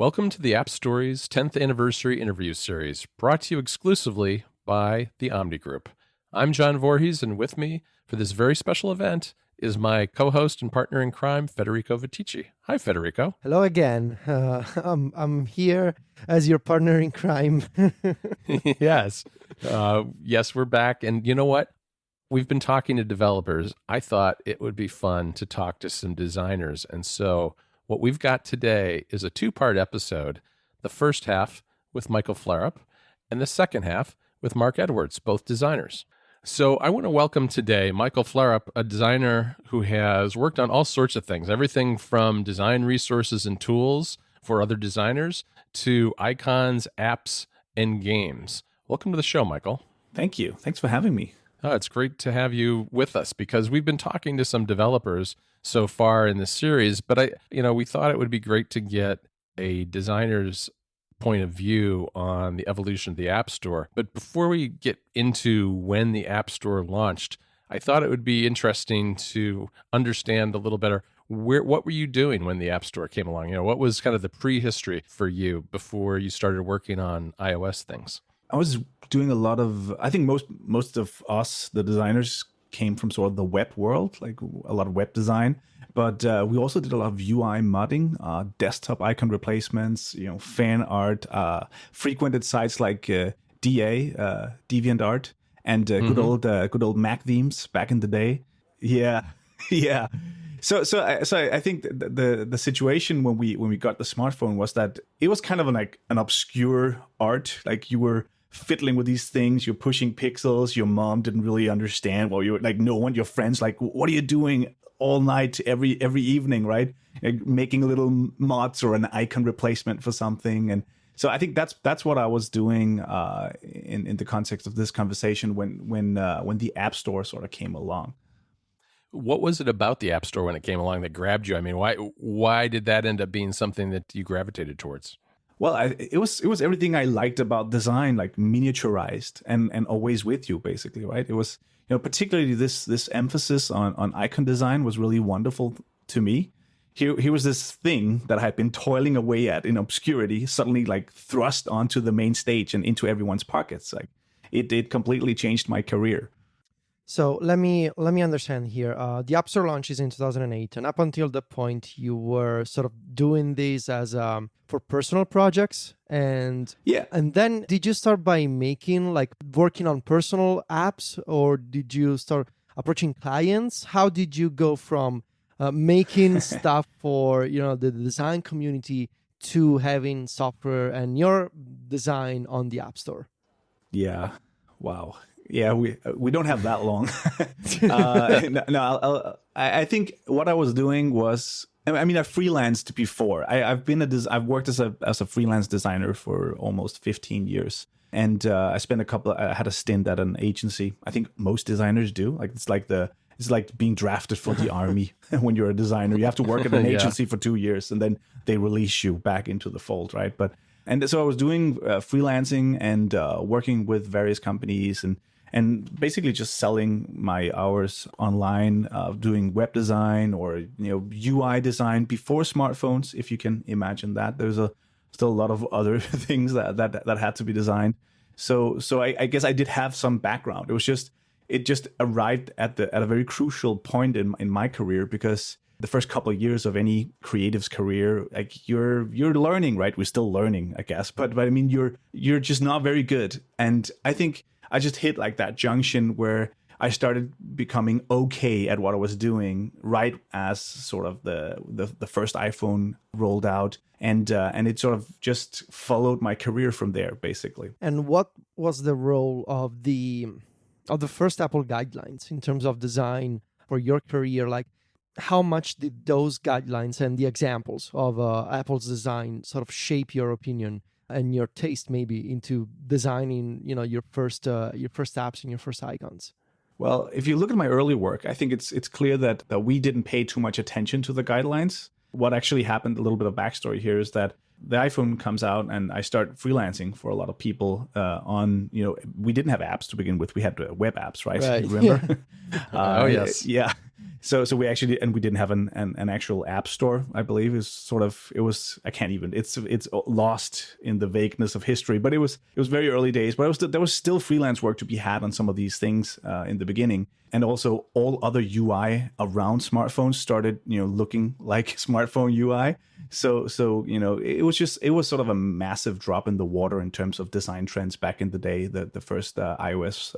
Welcome to the App Stories 10th Anniversary Interview Series, brought to you exclusively by the Omni Group. I'm John Voorhees, and with me for this very special event is my co-host and partner in crime, Federico Viticci. Hi, Federico. Hello again. I'm here as your partner in crime. Yes. Yes, we're back. And you know what? We've been talking to developers. I thought it would be fun to talk to some designers. And so what we've got today is a two-part episode. The first half with Michael Flarup and the second half with Marc Edwards, both designers. So I want to welcome today Michael Flarup, a designer who has worked on all sorts of things, everything from design resources and tools for other designers to icons, apps, and games. Welcome to the show, Michael. Thank you. Thanks for having me. Oh, it's great to have you with us because we've been talking to some developers so far in this series, but we thought it would be great to get a designer's point of view on the evolution of the App Store. But before we get into when the App Store launched, I thought it would be interesting to understand a little better what were you doing when the App Store came along? What was kind of the prehistory for you before you started working on iOS things? I was doing a lot of, I think most of us, the designers, came from sort of the web world, like a lot of web design. But we also did a lot of UI modding, desktop icon replacements, fan art, frequented sites like DeviantArt, and good old Mac themes back in the day. Yeah, yeah. So I think the situation when we got the smartphone was that it was kind of like an obscure art. Like you were fiddling with these things, you're pushing pixels. Your mom didn't really understand. Well, you were like, no one, your friends like, what are you doing all night, every evening, right? Like making little mods or an icon replacement for something. And so I think that's what I was doing in the context of this conversation when the App Store sort of came along. What was it about the App Store when it came along that grabbed you? I mean, why did that end up being something that you gravitated towards? Well, it was everything I liked about design, like miniaturized and always with you, basically, right? It was, particularly this emphasis on icon design was really wonderful to me. Here was this thing that I had been toiling away at in obscurity, suddenly like thrust onto the main stage and into everyone's pockets. Like it completely changed my career. So let me understand here. The App Store launches in 2008, and up until the point you were sort of doing this as for personal projects, and yeah. And then did you start by working on personal apps, or did you start approaching clients? How did you go from making stuff for the design community to having software and your design on the App Store? Yeah. Wow. Yeah, we don't have that long. I think what I was doing was, I freelanced before. I've worked as a freelance designer for almost 15 years, and I had a stint at an agency. I think most designers do. Like it's like being drafted for the army when you're a designer. You have to work at an agency for 2 years, and then they release you back into the fold, right? And so I was doing freelancing and working with various companies and basically just selling my hours online, doing web design or UI design before smartphones, if you can imagine that. There's still a lot of other things that had to be designed. So I guess I did have some background. It just arrived at a very crucial point in my career, because the first couple of years of any creative's career, like you're learning, right? We're still learning, I guess, but I mean you're just not very good. And I think I just hit like that junction where I started becoming okay at what I was doing right as sort of the first iPhone rolled out, and it sort of just followed my career from there, basically. And what was the role of the first Apple guidelines in terms of design for your career? Like, how much did those guidelines and the examples of Apple's design sort of shape your opinion and your taste maybe into designing, your first apps and your first icons? Well, if you look at my early work, I think it's clear that we didn't pay too much attention to the guidelines. What actually happened, a little bit of backstory here, is that the iPhone comes out and I start freelancing for a lot of people we didn't have apps to begin with. We had web apps, right? Right. Remember? Oh, yes. Yeah. So we actually, and we didn't have an actual app store, I believe. I can't even, it's lost in the vagueness of history, but it was very early days, but there was still freelance work to be had on some of these things in the beginning. And also all other UI around smartphones started, looking like smartphone UI. So, it was sort of a massive drop in the water in terms of design trends back in the day, the first iOS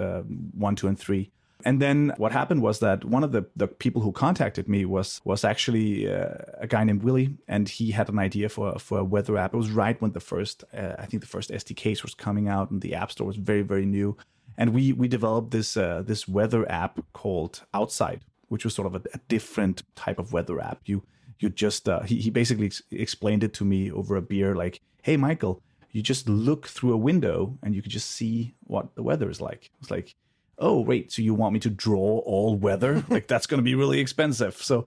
1, 2, and 3. And then what happened was that one of the people who contacted me was actually a guy named Willie, and he had an idea for a weather app. It was right when the first SDKs was coming out, and the App Store was very, very new. And we developed this weather app called Outside, which was sort of a different type of weather app. You just he basically explained it to me over a beer, like, hey, Michael, you just look through a window and you could just see what the weather is like. It's like, oh, wait, so you want me to draw all weather? Like, that's going to be really expensive. So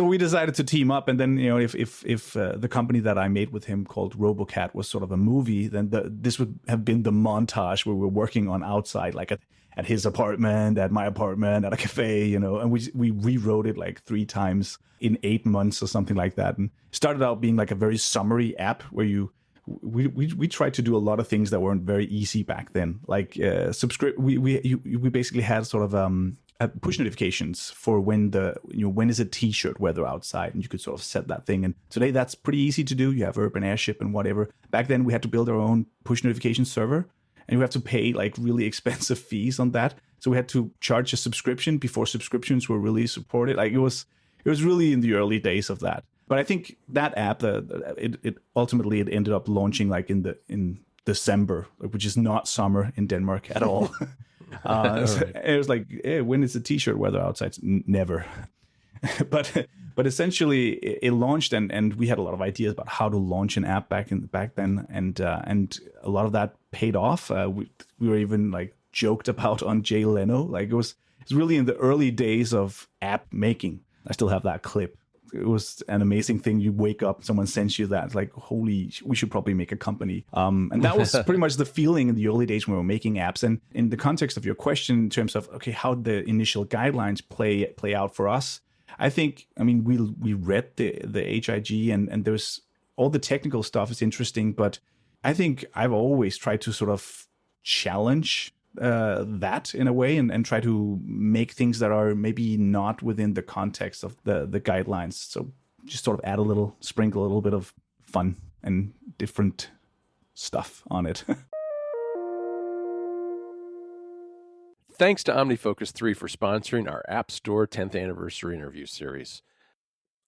we decided to team up. And then, if the company that I made with him called RoboCat was sort of a movie, then this would have been the montage where we're working on Outside, like at his apartment, at my apartment, at a cafe, and we rewrote it like 3 times in 8 months or something like that. And started out being like a very summary app where we tried to do a lot of things that weren't very easy back then. Like we basically had sort of push notifications for when when is a t-shirt weather outside, and you could sort of set that thing. And today that's pretty easy to do. You have Urban Airship and whatever. Back then we had to build our own push notification server, and you have to pay like really expensive fees on that. So we had to charge a subscription before subscriptions were really supported. Like it was really in the early days of that. But I think that app, it ultimately ended up launching like in December, which is not summer in Denmark at all. It was like, hey, when is the t-shirt weather outside? Never. But essentially, it launched, and we had a lot of ideas about how to launch an app back then, and a lot of that paid off. We were even like joked about on Jay Leno. Like it's really in the early days of app making. I still have that clip. It was an amazing thing. You wake up, someone sends you that. It's like, holy, we should probably make a company. And that was pretty much the feeling in the early days when we were making apps. And in the context of your question, in terms of, okay, how the initial guidelines play out for us, we read the HIG and there's all the technical stuff is interesting, but I think I've always tried to sort of challenge that in a way and try to make things that are maybe not within the context of the guidelines. So just sort of sprinkle a little bit of fun and different stuff on it. Thanks to OmniFocus 3 for sponsoring our App Store 10th Anniversary interview series.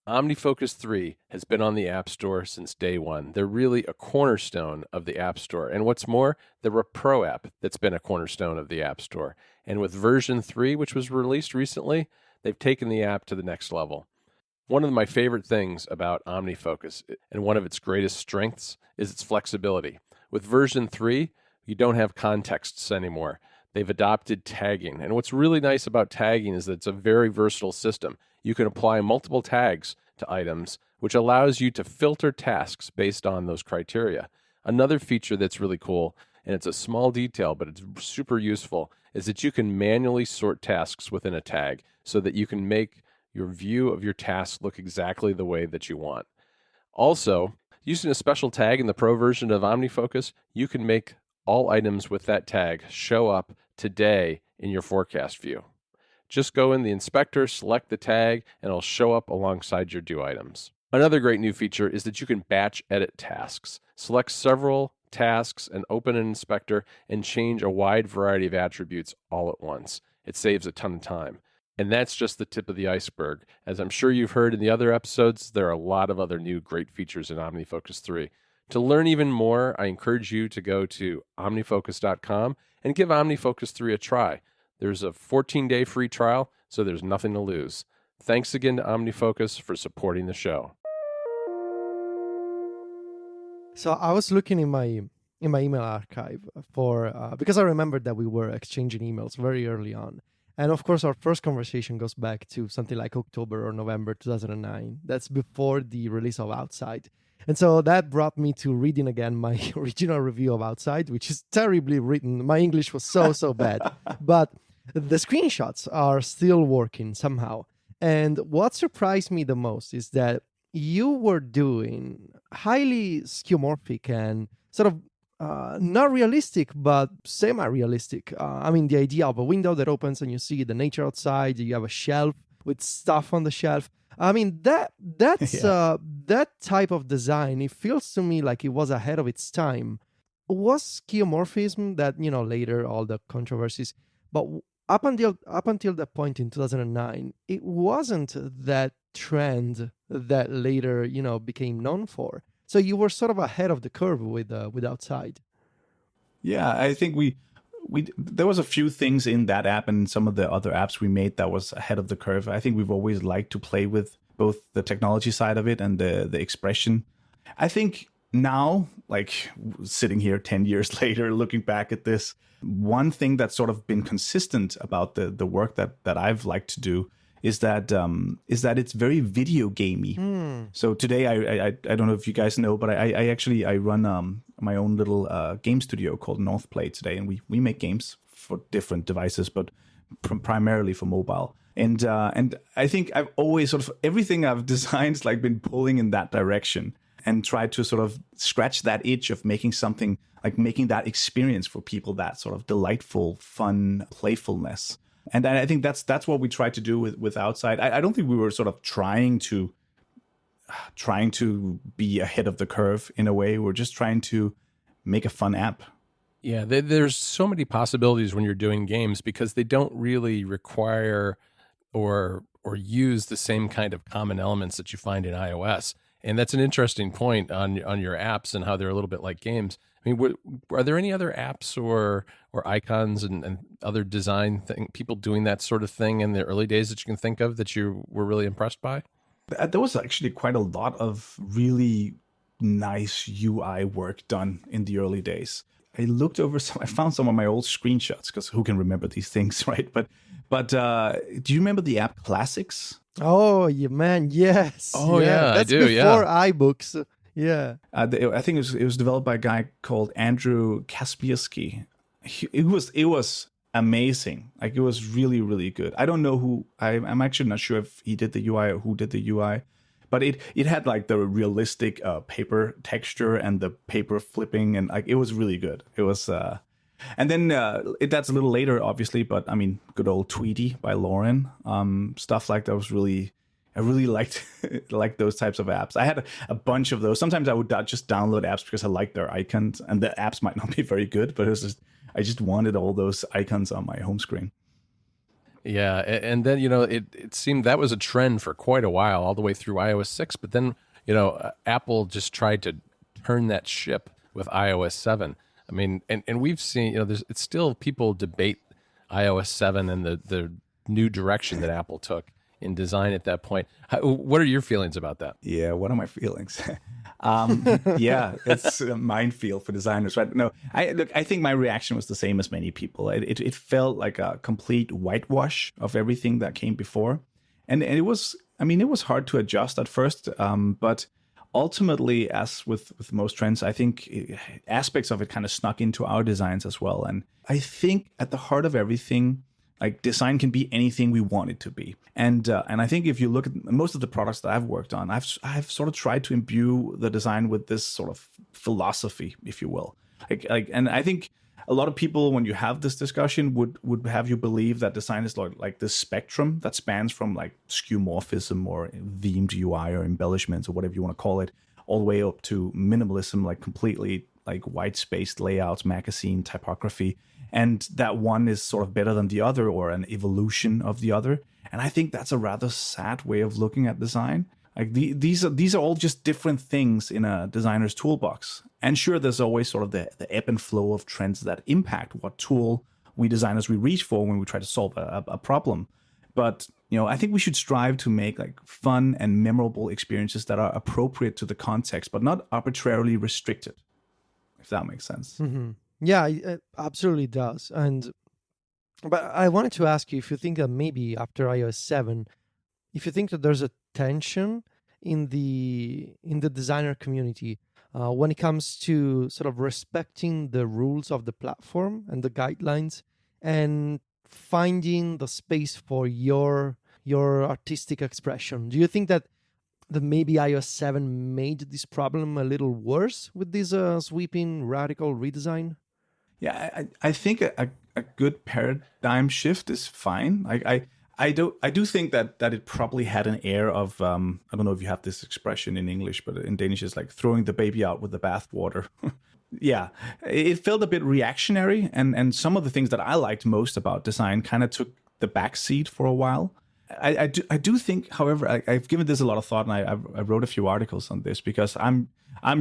OmniFocus 3 has been on the App Store since day one. They're really a cornerstone of the App Store. And what's more, they're a pro app that's been a cornerstone of the App Store. And with version 3, which was released recently, they've taken the app to the next level. One of my favorite things about OmniFocus, and one of its greatest strengths, is its flexibility. With version 3, you don't have contexts anymore. They've adopted tagging. And what's really nice about tagging is that it's a very versatile system. You can apply multiple tags to items, which allows you to filter tasks based on those criteria. Another feature that's really cool, and it's a small detail, but it's super useful, is that you can manually sort tasks within a tag so that you can make your view of your tasks look exactly the way that you want. Also, using a special tag in the Pro version of OmniFocus, you can make all items with that tag show up today in your forecast view. Just go in the inspector, select the tag, and it'll show up alongside your due items. Another great new feature is that you can batch edit tasks. Select several tasks and open an inspector and change a wide variety of attributes all at once. It saves a ton of time. And that's just the tip of the iceberg. As I'm sure you've heard in the other episodes, there are a lot of other new great features in OmniFocus 3. To learn even more, I encourage you to go to omnifocus.com and give OmniFocus 3 a try. There's a 14-day free trial, so there's nothing to lose. Thanks again to OmniFocus for supporting the show. So I was looking in my email archive for because I remembered that we were exchanging emails very early on. And of course, our first conversation goes back to something like October or November 2009. That's before the release of Outside. And so that brought me to reading again my original review of Outside, which is terribly written. My English was so bad. But the screenshots are still working somehow. And what surprised me the most is that you were doing highly skeuomorphic and sort of not realistic, but semi-realistic. I mean, the idea of a window that opens and you see the nature outside. You have a shelf with stuff on the shelf. I mean, that's that type of design. It feels to me like it was ahead of its time. Was skeuomorphism that later all the controversies, but up until that point in 2009, it wasn't that trend that later became known for. So you were sort of ahead of the curve with outside. Yeah, I think we there was a few things in that app and some of the other apps we made that was ahead of the curve. I think we've always liked to play with both the technology side of it and the expression. I think now, like sitting here 10 years later, looking back at this, one thing that's sort of been consistent about the work that I've liked to do is that it's very video gamey. So today, I don't know if you guys know, but I actually run my own little game studio called Northplay today, and we make games for different devices, but primarily for mobile. And I think I've always sort of everything I've designed has like been pulling in that direction and tried to sort of scratch that itch of making something like making that experience for people, that sort of delightful, fun playfulness. And I think that's what we tried to do with Outside. I don't think we were sort of trying to be ahead of the curve in a way. We're just trying to make a fun app. Yeah, there's so many possibilities when you're doing games because they don't really require or use the same kind of common elements that you find in iOS. And that's an interesting point on your apps and how they're a little bit like games. I mean, are there any other apps or icons and other design people doing that sort of thing in the early days that you can think of that you were really impressed by? There was actually quite a lot of really nice UI work done in the early days. I looked over I found some of my old screenshots because who can remember these things, right? But do you remember the app Classics? Oh, yeah, man, yes. Oh, yeah, that's I do, before iBooks. Yeah. I think it was developed by a guy called Andrew Kaspierski. It was amazing. Like it was really, really good. I don't know who. I'm actually not sure if he did the UI or who did the UI, but it had like the realistic paper texture and the paper flipping, and like it was really good. It was. And then that's a little later, obviously, but I mean, good old Tweety by Lauren. Stuff like that was really. I really liked those types of apps. I had a bunch of those. Sometimes I would just download apps because I liked their icons, and the apps might not be very good, but I just wanted all those icons on my home screen. Yeah, and then it seemed that was a trend for quite a while, all the way through iOS 6. But then Apple just tried to turn that ship with iOS 7. I mean, and we've seen it's still people debate iOS 7 and the new direction that Apple took in design at that point. What are your feelings about that? Yeah, what are my feelings? Yeah, it's a minefield for designers, right? No, I think my reaction was the same as many people. It felt like a complete whitewash of everything that came before, and it was hard to adjust at first, but ultimately, as with most trends, I think aspects of it kind of snuck into our designs as well. And I think at the heart of everything, like design can be anything we want it to be. And I think if you look at most of the products that I've worked on, I've sort of tried to imbue the design with this sort of philosophy, if you will. And I think a lot of people, when you have this discussion, would have you believe that design is like this spectrum that spans from like skeuomorphism or themed UI or embellishments or whatever you want to call it, all the way up to minimalism, like completely like white spaced layouts, magazine typography. And that one is sort of better than the other or an evolution of the other. And I think that's a rather sad way of looking at design. Like these are all just different things in a designer's toolbox. And sure, there's always sort of the ebb and flow of trends that impact what tool we designers we reach for when we try to solve a problem. But I think we should strive to make like fun and memorable experiences that are appropriate to the context, but not arbitrarily restricted. If that makes sense. Mm-hmm. Yeah, it absolutely does. But I wanted to ask you if you think that maybe after iOS 7, if you think that there's a tension in the designer community when it comes to sort of respecting the rules of the platform and the guidelines and finding the space for your your artistic expression. Do you think that maybe iOS 7 made this problem a little worse with this sweeping radical redesign? Yeah, I think a good paradigm shift is fine. I do think that it probably had an air of I don't know if you have this expression in English, but in Danish it's like throwing the baby out with the bathwater. Yeah, it felt a bit reactionary, and some of the things that I liked most about design kind of took the back seat for a while. I do think, however, I've given this a lot of thought, and I wrote a few articles on this because I'm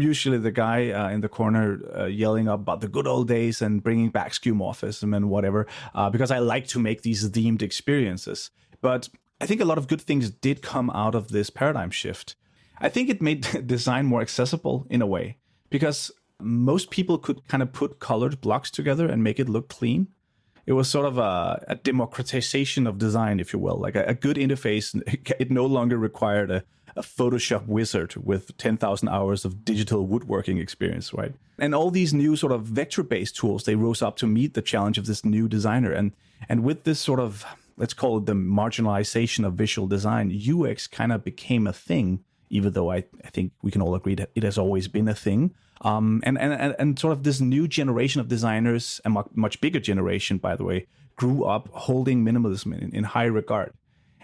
usually the guy in the corner yelling about the good old days and bringing back skeuomorphism and whatever, because I like to make these themed experiences. But I think a lot of good things did come out of this paradigm shift. I think it made design more accessible in a way, because most people could kind of put colored blocks together and make it look clean. It was sort of a democratization of design, if you will, like a good interface. It no longer required a Photoshop wizard with 10,000 hours of digital woodworking experience, right? And all these new sort of vector-based tools, they rose up to meet the challenge of this new designer. And with this sort of, let's call it the marginalization of visual design, UX kind of became a thing, even though I think we can all agree that it has always been a thing. And sort of this new generation of designers, a much bigger generation, by the way, grew up holding minimalism in high regard.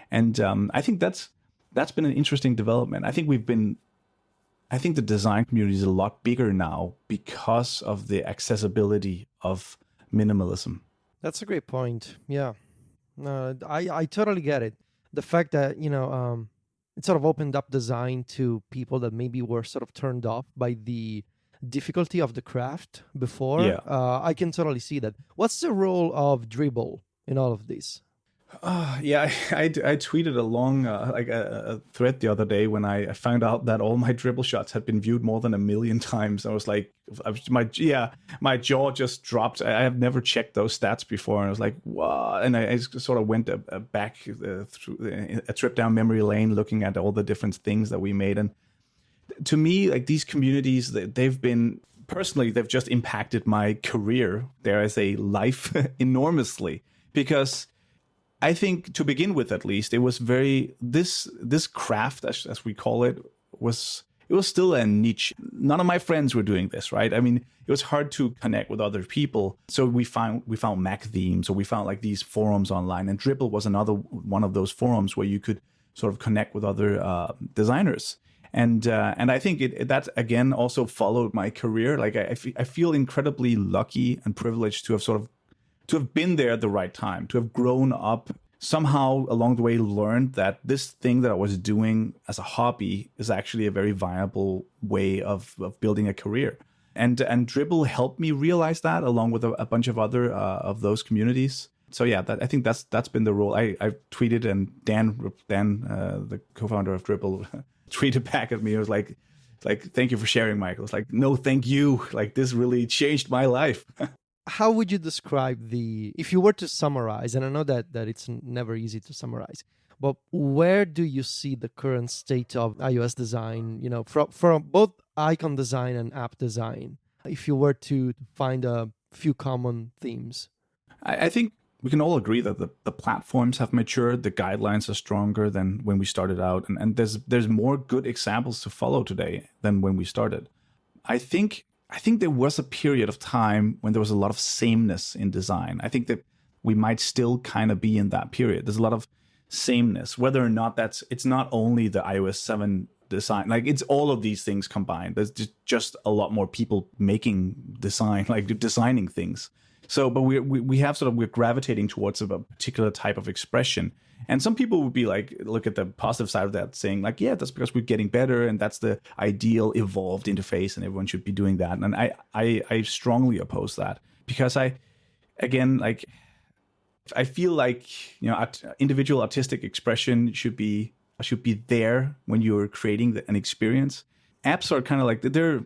And I think that's been an interesting development. I think the design community is a lot bigger now because of the accessibility of minimalism. That's a great point. Yeah. I totally get it. The fact that, it sort of opened up design to people that maybe were sort of turned off by the difficulty of the craft before. Yeah. I can totally see that. What's the role of Dribble in all of this? Yeah, I tweeted a long a thread the other day when I found out that all my dribble shots had been viewed more than 1 million times. I was like, my jaw just dropped. I have never checked those stats before, and I was like, wow. And I sort of went back through a trip down memory lane, looking at all the different things that we made. And to me, like, these communities, they've just impacted my career there as a life enormously, because I think, to begin with, at least, it was this craft, as we call it, was still a niche. None of my friends were doing this, right? I mean, it was hard to connect with other people. So we found Mac themes, or we found like these forums online, and Dribble was another one of those forums where you could sort of connect with other designers. And I think that again also followed my career. Like I feel incredibly lucky and privileged to have been there at the right time, to have grown up, somehow along the way learned that this thing that I was doing as a hobby is actually a very viable way of building a career. And Dribble helped me realize that, along with a bunch of other of those communities. So yeah, I think that's been the role. I tweeted, and Dan, the co-founder of Dribble, tweeted back at me. It was like, thank you for sharing, Michael. It's like, no, thank you. Like, this really changed my life. How would you describe if you were to summarize, and I know that it's never easy to summarize, but where do you see the current state of iOS design, from both icon design and app design, if you were to find a few common themes? I think we can all agree that the platforms have matured, the guidelines are stronger than when we started out, and there's more good examples to follow today than when we started. I think there was a period of time when there was a lot of sameness in design. I think that we might still kind of be in that period. There's a lot of sameness, whether or not it's not only the iOS 7 design, like, it's all of these things combined. There's just a lot more people making design, like designing things. So, but we're gravitating towards a particular type of expression. And some people would be like, look at the positive side of that, saying like, yeah, that's because we're getting better, and that's the ideal evolved interface, and everyone should be doing that. And I strongly oppose that, because I feel like, individual artistic expression should be there when you're creating an experience. Apps are kind of like, they're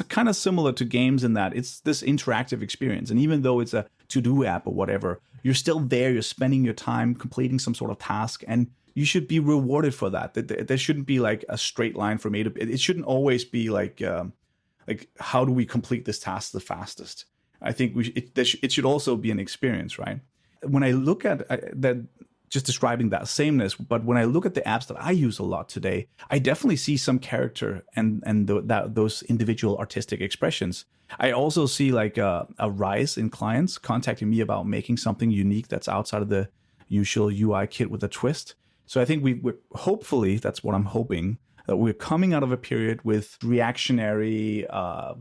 kind of similar to games in that it's this interactive experience. And even though it's a to-do app or whatever, you're still there, you're spending your time completing some sort of task, and you should be rewarded for that. There shouldn't be like a straight line from A to B. It shouldn't always be like how do we complete this task the fastest? I think it should also be an experience, right? When I look at that, just describing that sameness. But when I look at the apps that I use a lot today, I definitely see some character and those individual artistic expressions. I also see like a rise in clients contacting me about making something unique that's outside of the usual UI kit with a twist. So I think we're hopefully, that's what I'm hoping, that we're coming out of a period with reactionary,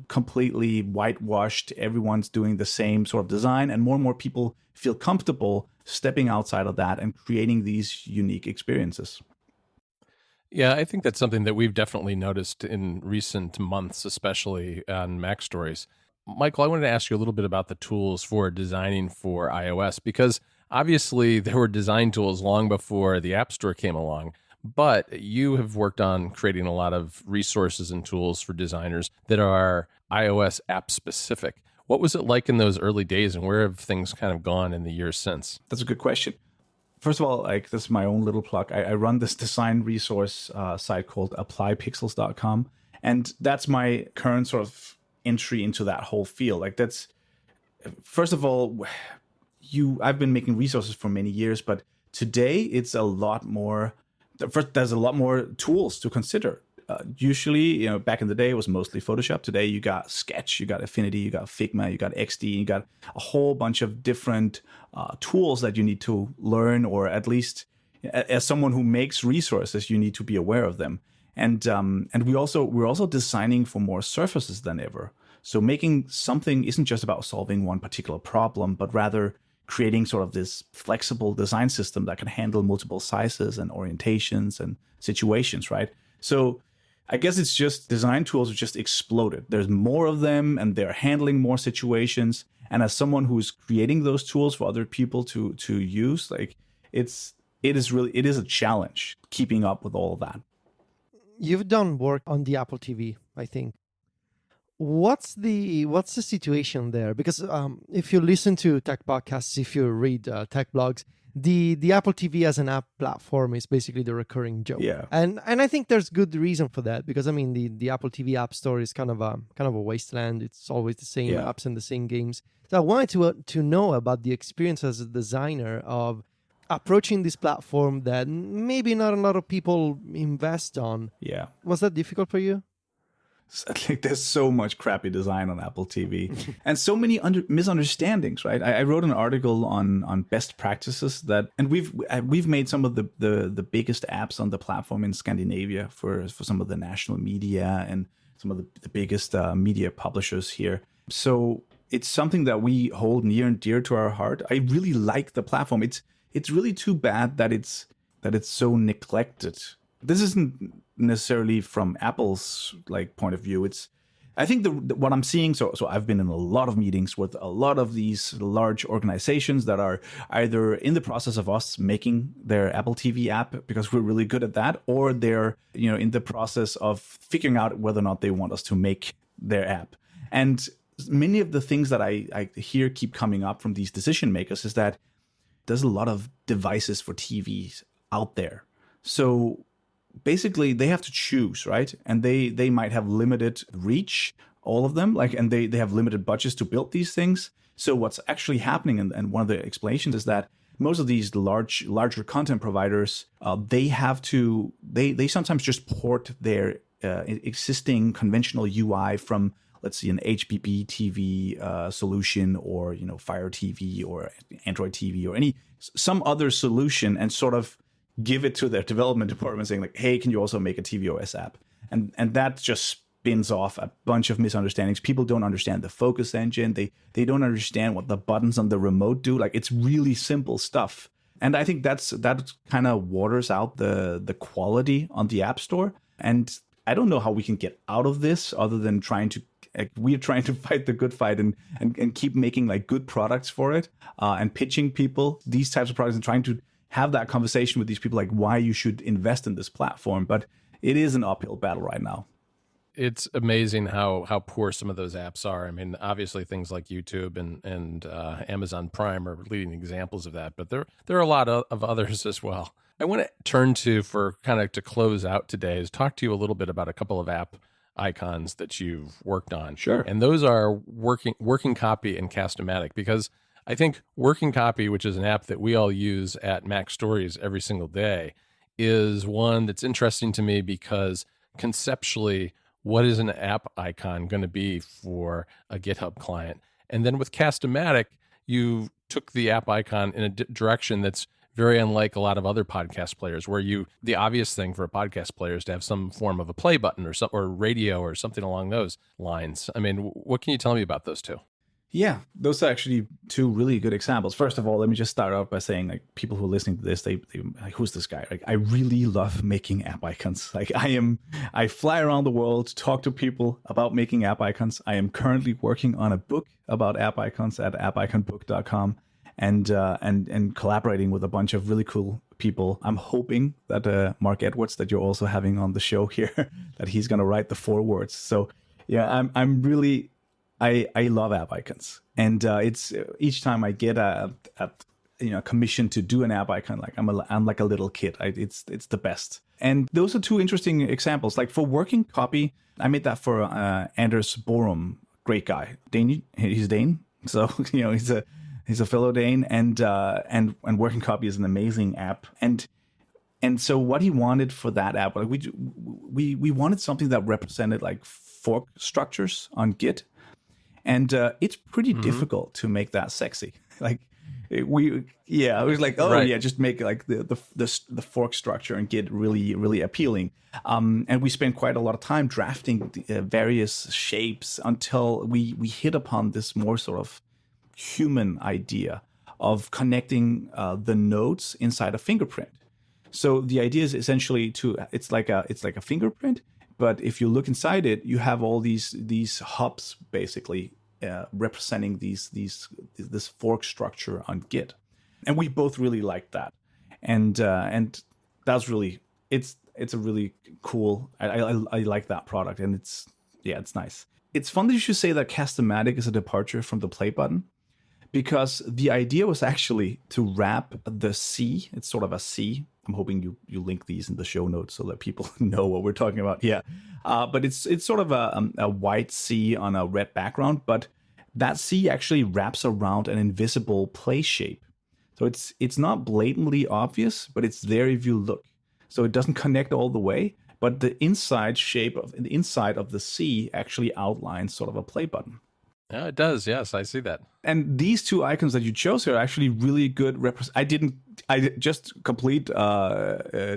completely whitewashed, everyone's doing the same sort of design, and more people feel comfortable stepping outside of that and creating these unique experiences. Yeah, I think that's something that we've definitely noticed in recent months, especially on Mac Stories. Michael, I wanted to ask you a little bit about the tools for designing for iOS, because obviously there were design tools long before the App Store came along, but you have worked on creating a lot of resources and tools for designers that are iOS app specific. What was it like in those early days, and where have things kind of gone in the years since? That's a good question. First of all, like, this is my own little plug. I run this design resource site called applypixels.com. And that's my current sort of entry into that whole field. Like, that's, first of all, I've been making resources for many years, but today it's a lot more, first, there's a lot more tools to consider. Usually, back in the day, it was mostly Photoshop. Today, you got Sketch, you got Affinity, you got Figma, you got XD, you got a whole bunch of different tools that you need to learn, or at least as someone who makes resources, you need to be aware of them. And we're also designing for more surfaces than ever. So making something isn't just about solving one particular problem, but rather creating sort of this flexible design system that can handle multiple sizes and orientations and situations, right? So I guess it's just design tools have just exploded. There's more of them, and they're handling more situations. And as someone who's creating those tools for other people to use, like, it is a challenge keeping up with all of that. You've done work on the Apple TV, I think. What's the situation there? Because if you listen to tech podcasts, if you read tech blogs, the Apple TV as an app platform is basically the recurring joke. Yeah. And I think there's good reason for that, because I mean the Apple TV App Store is kind of a wasteland. It's always the same apps and the same games. So I wanted to know about the experience as a designer of approaching this platform that maybe not a lot of people invest on. Yeah. Was that difficult for you? Like, there's so much crappy design on Apple TV and so many misunderstandings, right? I wrote an article on best practices and we've made some of the biggest apps on the platform in Scandinavia for some of the national media and some of the biggest media publishers here. So it's something that we hold near and dear to our heart. I really like the platform. It's really too bad that it's so neglected. This isn't necessarily from Apple's point of view. I think what I'm seeing. So I've been in a lot of meetings with a lot of these large organizations that are either in the process of us making their Apple TV app because we're really good at that, or they're in the process of figuring out whether or not they want us to make their app. And many of the things that I hear keep coming up from these decision makers is that there's a lot of devices for TVs out there. So basically they have to choose, right? And they might have limited reach, all of them, and they have limited budgets to build these things. So what's actually happening, and one of the explanations is that most of these larger content providers, they sometimes just port their existing conventional UI from, let's see, an HBB TV solution, or Fire TV or Android TV or some other solution, and sort of give it to their development department saying like, hey, can you also make a tvOS app? And that just spins off a bunch of misunderstandings. People don't understand the focus engine. They don't understand what the buttons on the remote do. Like, it's really simple stuff. And I think that kind of waters out the quality on the App Store. And I don't know how we can get out of this other than we're trying to fight the good fight and keep making good products for it, and pitching people these types of products and trying to have that conversation with these people, like why you should invest in this platform. But it is an uphill battle right now. It's amazing how poor some of those apps are. I mean, obviously things like YouTube and Amazon Prime are leading examples of that, but there are a lot of others as well. I want to turn to, for kind of to close out today, is talk to you a little bit about a couple of app icons that you've worked on. Sure. And those are working copy and Cast-O-Matic, because I think Working Copy, which is an app that we all use at Mac Stories every single day, is one that's interesting to me because conceptually, what is an app icon going to be for a GitHub client? And then with Cast-O-Matic, you took the app icon in a direction that's very unlike a lot of other podcast players, where the obvious thing for a podcast player is to have some form of a play button or radio or something along those lines. I mean, what can you tell me about those two? Yeah, those are actually two really good examples. First of all, let me just start out by saying, like, people who are listening to this, they like, who's this guy? Like, I really love making app icons. Like, I fly around the world, talk to people about making app icons. I am currently working on a book about app icons at appiconbook.com, and collaborating with a bunch of really cool people. I'm hoping that Marc Edwards, that you're also having on the show here, that he's going to write the forewords. So yeah, I'm really, I love app icons, and it's each time I get a commission to do an app icon, like I'm like a little kid. It's the best. And those are two interesting examples. Like for Working Copy, I made that for Anders Borum, great guy, Dane. He's Dane, so he's a fellow Dane, and Working Copy is an amazing app. And so what he wanted for that app, like we wanted something that represented like fork structures on Git. And it's pretty difficult to make that sexy. Like it was like, just make like the fork structure and get really, really appealing. And we spent quite a lot of time drafting the, various shapes until we hit upon this more sort of human idea of connecting the nodes inside a fingerprint. So the idea is essentially it's like a fingerprint. But if you look inside it, you have all these hubs basically representing this fork structure on Git, and we both really liked that, and that's really it's a really cool. I like that product, and it's nice. It's fun that you should say that Cast-O-Matic is a departure from the play button, because the idea was actually to wrap the C. It's sort of a C. I'm hoping you link these in the show notes so that people know what we're talking about. Yeah, but it's sort of a white C on a red background, but that C actually wraps around an invisible play shape. So it's not blatantly obvious, but it's there if you look. So it doesn't connect all the way, but the inside of the C actually outlines sort of a play button. Yeah, it does. Yes, I see that. And these two icons that you chose here are actually really good. I just complete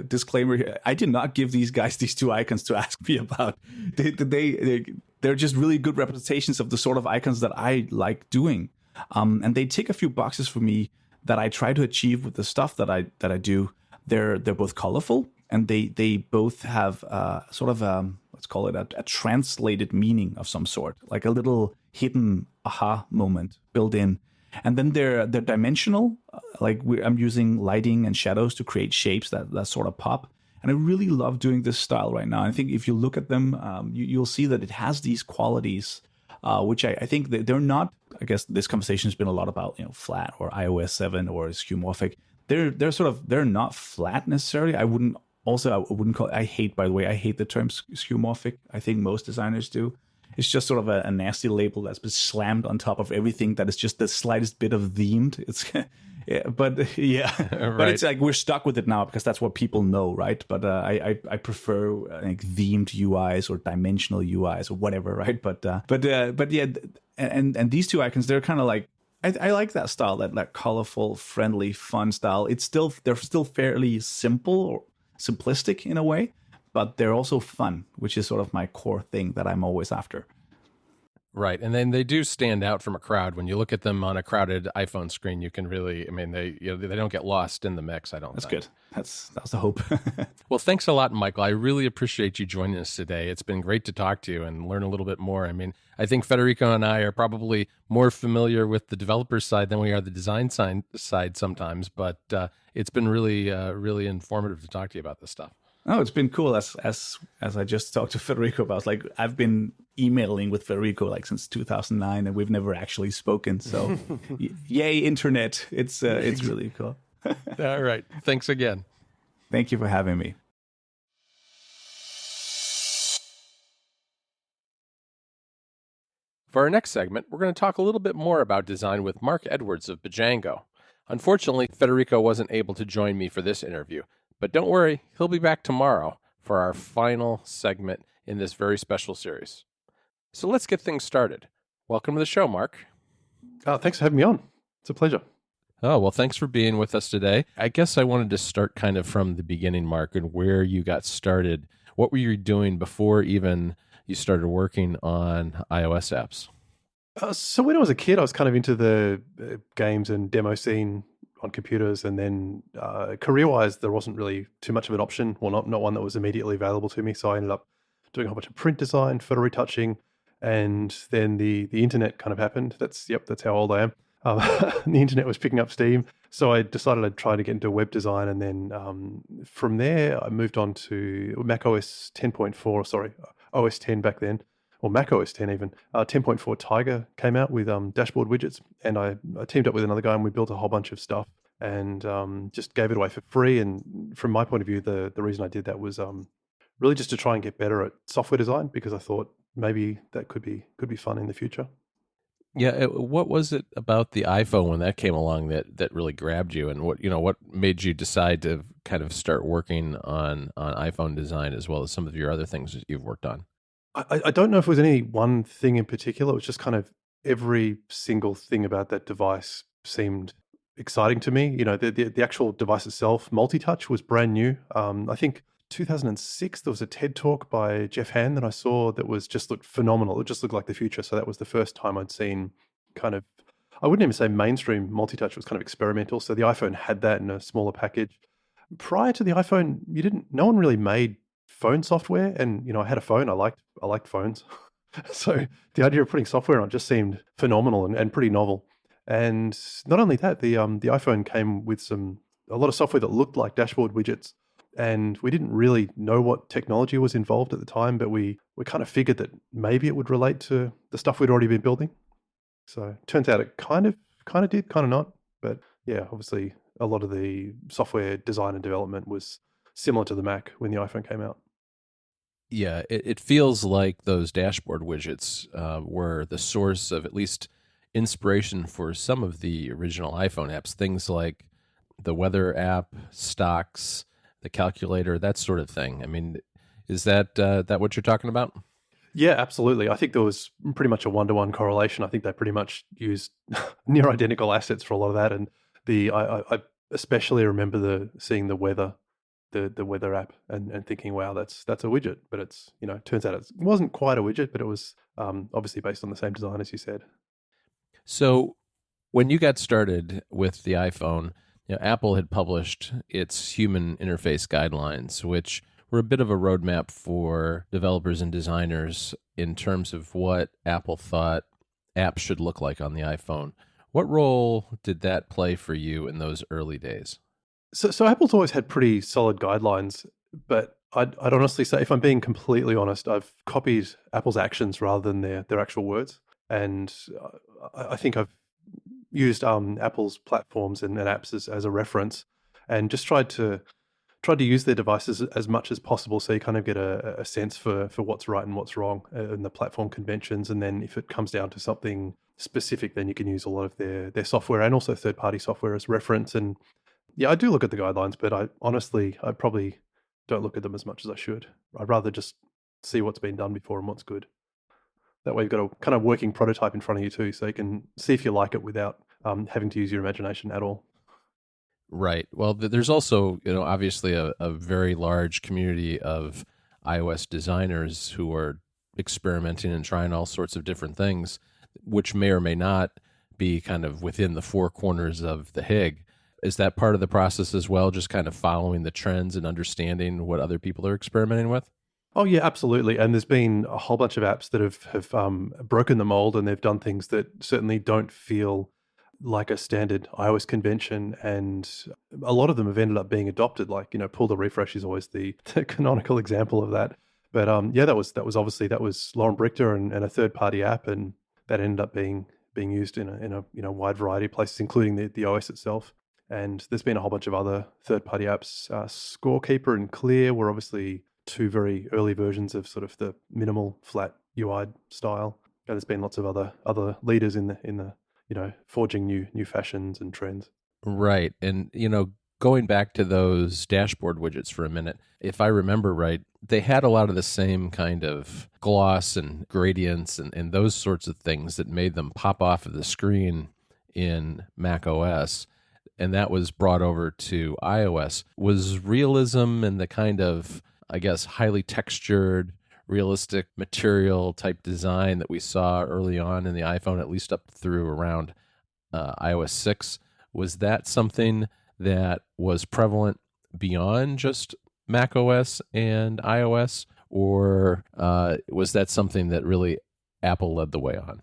disclaimer here. I did not give these guys these two icons to ask me about. They're just really good representations of the sort of icons that I like doing. And they tick a few boxes for me that I try to achieve with the stuff that I do. They're both colorful, and they both have sort of let's call it a translated meaning of some sort, like a little hidden aha moment built in. And then they're dimensional. I'm using lighting and shadows to create shapes that sort of pop. And I really love doing this style right now. I think if you look at them, you'll see that it has these qualities, which I think that they're not. I guess this conversation has been a lot about flat or iOS 7 or skeuomorphic. They're not flat necessarily. I wouldn't call it. I hate the term skeuomorphic. I think most designers do. It's just sort of a nasty label that's been slammed on top of everything that is just the slightest bit of themed. It's but it's like we're stuck with it now because that's what people know, right? But I prefer like themed UIs or dimensional UIs or whatever, right? But yeah, and these two icons, they're kind of like I like that style, that colorful, friendly, fun style. They're still fairly simple or simplistic in a way, but they're also fun, which is sort of my core thing that I'm always after. Right. And then they do stand out from a crowd. When you look at them on a crowded iPhone screen, you can really, they don't get lost in the mix, I don't think. That's good. That's the hope. Well, thanks a lot, Michael. I really appreciate you joining us today. It's been great to talk to you and learn a little bit more. I think Federico and I are probably more familiar with the developer side than we are the design side sometimes, but it's been really, really informative to talk to you about this stuff. Oh, it's been cool. As I just talked to Federico about, like, I've been emailing with Federico like since 2009, and we've never actually spoken. So, yay, internet! It's really cool. All right, thanks again. Thank you for having me. For our next segment, we're going to talk a little bit more about design with Marc Edwards of Bajango. Unfortunately, Federico wasn't able to join me for this interview, but don't worry, he'll be back tomorrow for our final segment in this very special series. So let's get things started. Welcome to the show, Marc. Thanks for having me on. It's a pleasure. Oh, well, thanks for being with us today. I guess I wanted to start kind of from the beginning, Marc, and where you got started. What were you doing before even you started working on iOS apps? So when I was a kid, I was kind of into the games and demo scene on computers, and then career-wise, there wasn't really too much of an option. Well, not one that was immediately available to me. So I ended up doing a whole bunch of print design, photo retouching, and then the internet kind of happened. That's how old I am. The internet was picking up steam, so I decided I'd try to get into web design, and then from there I moved on to Mac OS 10.4. Sorry, OS 10 back then, or Mac OS 10 even. 10.4 Tiger came out with dashboard widgets, and I teamed up with another guy, and we built a whole bunch of stuff, and just gave it away for free. And from my point of view, the reason I did that was really just to try and get better at software design, because I thought maybe that could be fun in the future. Yeah, what was it about the iPhone when that came along that really grabbed you, and what made you decide to kind of start working on iPhone design as well as some of your other things that you've worked on? I don't know if it was any one thing in particular. It was just kind of every single thing about that device seemed exciting to me. The actual device itself, multi-touch, was brand new. I think 2006, there was a TED talk by Jeff Hand that I saw that looked phenomenal. It just looked like the future. So that was the first time I'd seen kind of, I wouldn't even say mainstream multi-touch, it was kind of experimental. So the iPhone had that in a smaller package. Prior to the iPhone, no one really made phone software. And, I had a phone. I liked phones. So the idea of putting software on it just seemed phenomenal and pretty novel. And not only that, the iPhone came with a lot of software that looked like dashboard widgets. And we didn't really know what technology was involved at the time, but we kind of figured that maybe it would relate to the stuff we'd already been building. So turns out it kind of did, kind of not. But yeah, obviously a lot of the software design and development was similar to the Mac when the iPhone came out. Yeah, it feels like those dashboard widgets were the source of at least inspiration for some of the original iPhone apps, things like the weather app, stocks, the calculator, that sort of thing. I mean, is that what you're talking about? Yeah, absolutely. I think there was pretty much a one-to-one correlation. I think they pretty much used near identical assets for a lot of that. And I especially remember seeing the weather app and thinking, wow, that's a widget. But it's turns out it wasn't quite a widget, but it was obviously based on the same design as you said. So when you got started with the iPhone, Apple had published its human interface guidelines, which were a bit of a roadmap for developers and designers in terms of what Apple thought apps should look like on the iPhone. What role did that play for you in those early days? So Apple's always had pretty solid guidelines, but I'd honestly say, if I'm being completely honest, I've copied Apple's actions rather than their actual words. And I think I've used Apple's platforms and apps as a reference, and just tried to use their devices as much as possible, so you kind of get a sense for what's right and what's wrong in the platform conventions. And then if it comes down to something specific, then you can use a lot of their software and also third-party software as reference. And yeah, I do look at the guidelines, but I probably don't look at them as much as I should. I'd rather just see what's been done before and what's good. That way you've got a kind of working prototype in front of you too, so you can see if you like it without having to use your imagination at all. Right. Well, there's also, obviously a very large community of iOS designers who are experimenting and trying all sorts of different things, which may or may not be kind of within the four corners of the HIG. Is that part of the process as well, just kind of following the trends and understanding what other people are experimenting with? Oh yeah, absolutely. And there's been a whole bunch of apps that have broken the mold, and they've done things that certainly don't feel like a standard iOS convention, and a lot of them have ended up being adopted. Like, pull to refresh is always the canonical example of that. But yeah, that was Lauren Brichter and a third party app, and that ended up being used in a wide variety of places, including the OS itself. And there's been a whole bunch of other third party apps. Scorekeeper and Clear were obviously two very early versions of sort of the minimal flat UI style. there's been lots of other leaders in the forging new fashions and trends. Right. And, going back to those dashboard widgets for a minute, if I remember right, they had a lot of the same kind of gloss and gradients and those sorts of things that made them pop off of the screen in Mac OS. And that was brought over to iOS. Was realism and the kind of, I guess, highly textured, realistic material type design that we saw early on in the iPhone, at least up through around iOS 6, was that something that was prevalent beyond just Mac OS and iOS, or was that something that really Apple led the way on?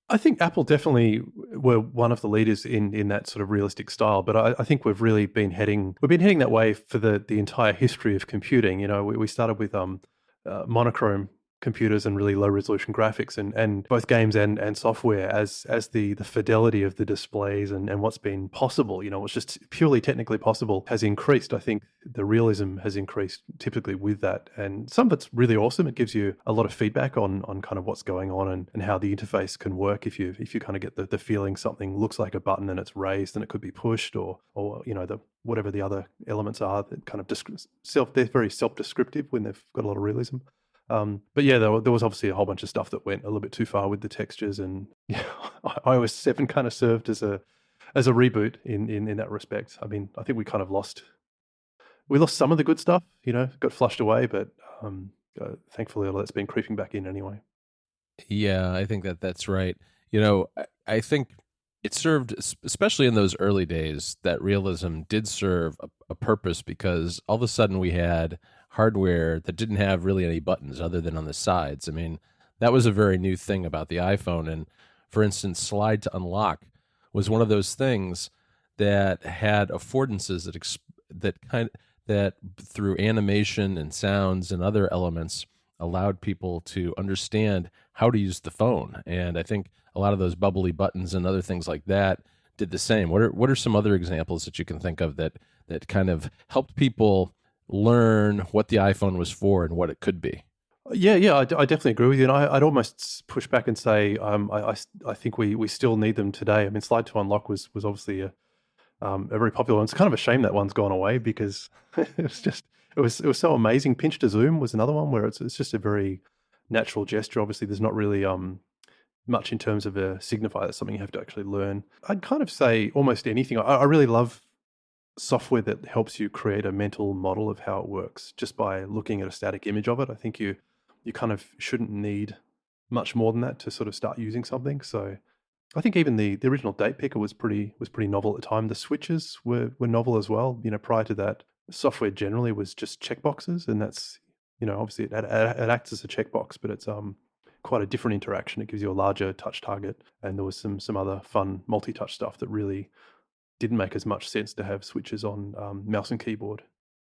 I think Apple definitely were one of the leaders in that sort of realistic style, but I think we've really been heading that way for the entire history of computing. We started with monochrome computers and really low resolution graphics, and both games and software as the fidelity of the displays and what's been possible, what's just purely technically possible has increased. I think the realism has increased typically with that, and some of it's really awesome. It gives you a lot of feedback on kind of what's going on and how the interface can work if you kind of get the feeling something looks like a button and it's raised and it could be pushed or whatever the other elements are that kind of they're very self-descriptive when they've got a lot of realism. But yeah, there was obviously a whole bunch of stuff that went a little bit too far with the textures, and iOS 7 kind of served as a reboot in that respect. I mean, I think we kind of lost some of the good stuff, got flushed away, but thankfully all that's been creeping back in anyway. Yeah, I think that's right. I think it served, especially in those early days, that realism did serve a purpose, because all of a sudden we had hardware that didn't have really any buttons other than on the sides. I mean, that was a very new thing about the iPhone. And for instance, slide to unlock was one of those things that had affordances that through animation and sounds and other elements allowed people to understand how to use the phone. And I think a lot of those bubbly buttons and other things like that did the same. What are some other examples that you can think of that kind of helped people learn what the iPhone was for and what it could be? Yeah, I definitely agree with you. And I'd almost push back and say I think we still need them today. I mean, slide to unlock was obviously a very popular one. It's kind of a shame that one's gone away, because it was so amazing. Pinch to zoom was another one where it's just a very natural gesture. Obviously, there's not really much in terms of a signifier. That's something you have to actually learn. I'd kind of say almost anything. I really love software that helps you create a mental model of how it works just by looking at a static image of it. I think you kind of shouldn't need much more than that to sort of start using something. So I think even the original date picker was pretty novel at the time. The switches were novel as well. Prior to that, software generally was just checkboxes, and that's obviously it acts as a checkbox, but it's quite a different interaction. It gives you a larger touch target, and there was some other fun multi-touch stuff that really didn't make as much sense to have switches on mouse and keyboard.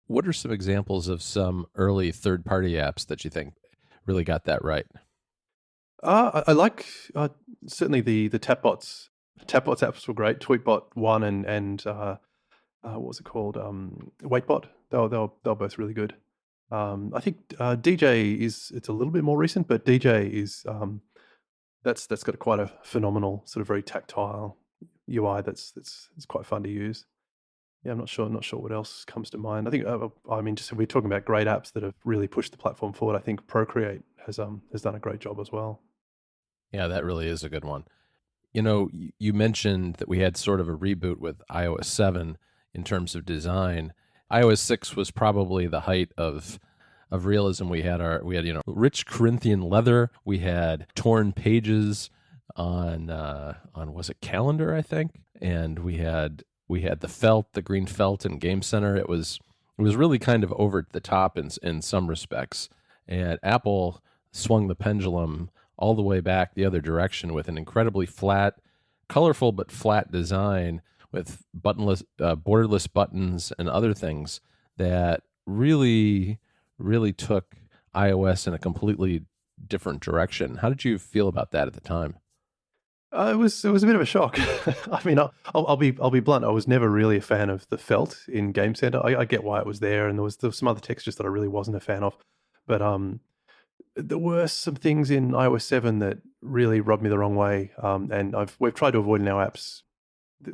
What are some examples of some early third-party apps that you think really got that right? I like certainly the Tapbots. Tapbots apps were great. Tweetbot 1 and what was it called? Waitbot. They were both really good. I think DJ it's a little bit more recent, but DJ is that's got quite a phenomenal sort of very tactile UI that's quite fun to use. Yeah, I'm not sure what else comes to mind. I think just if we're talking about great apps that have really pushed the platform forward, I think Procreate has done a great job as well. Yeah, that really is a good one. You mentioned that we had sort of a reboot with iOS 7 in terms of design. iOS 6 was probably the height of realism. We had rich Corinthian leather. We had torn pages on was it Calendar, I think, and we had the green felt in Game Center. It was really kind of over the top in some respects, and Apple swung the pendulum all the way back the other direction with an incredibly flat, colorful but flat design with borderless buttons and other things that really, really took iOS in a completely different direction. How did you feel about that at the time? It was a bit of a shock. I mean, I'll be blunt. I was never really a fan of the felt in Game Center. I get why it was there, and there was some other textures that I really wasn't a fan of. But there were some things in iOS 7 that really rubbed me the wrong way, and we've tried to avoid in our apps